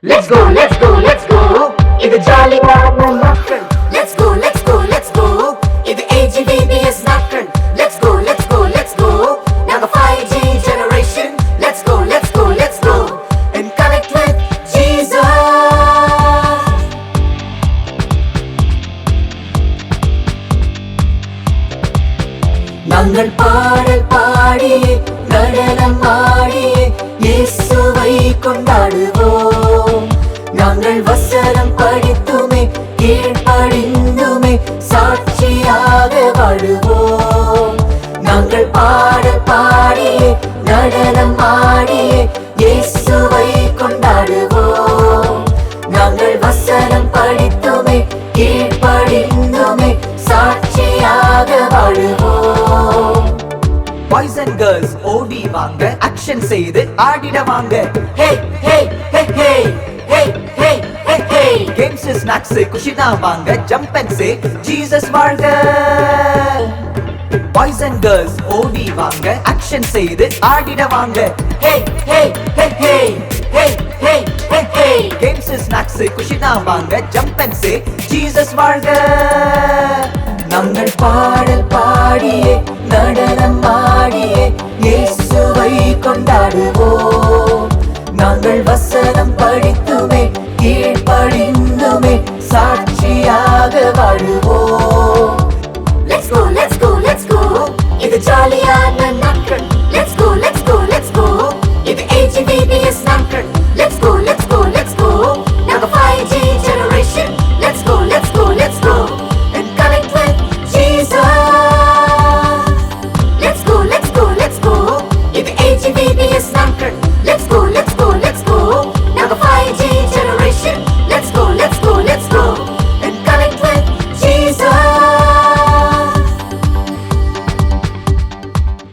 Let's go, let's go, let's go. இது ஜாலியான நாட்கள். Let's go, let's go, let's go. இது AGVBS நாட்கள். Let's go, let's go, let's go. நாங்க 5G generation. Let's go, let's go, let's go. And connect with Jesus. நாங்கள் பாடல் பாடியே நடனம் ஆடியே இயேசுவை கொண்டாடுவோம். நாங்கள் வசனம் படித்துமே கீழ்ப்படிந்துமே சாட்சியாக வாழுவோம். நாங்கள் பாடல் பாடியே நடனம் ஆடியே இயேசுவை கொண்டாடுவோம். நாங்கள் வசனம் படித்துமே கீழ்ப்படிந்துமே சாட்சியாக வாழுவோம். Boys and girls ஓடி வாங்க, ஆக்ஷன் செய்து ஆடிட வாங்க. Hey hey hey hey hey hey hey hey. Games snacks குஷினா வாங்க, jump and say Jesus வாழ்க. Boys and girls ஓடி வாங்க, ஆக்ஷன் செய்து ஆடிட வாங்க. Hey hey hey hey hey hey hey hey. Games snacks குஷினா வாங்க, jump and say Jesus வாழ்க. நாங்கள் பாடல் பாடியே நடனம் ஆடியே இயேசுவை கொண்டாடுவோம். நாங்கள் வசனம்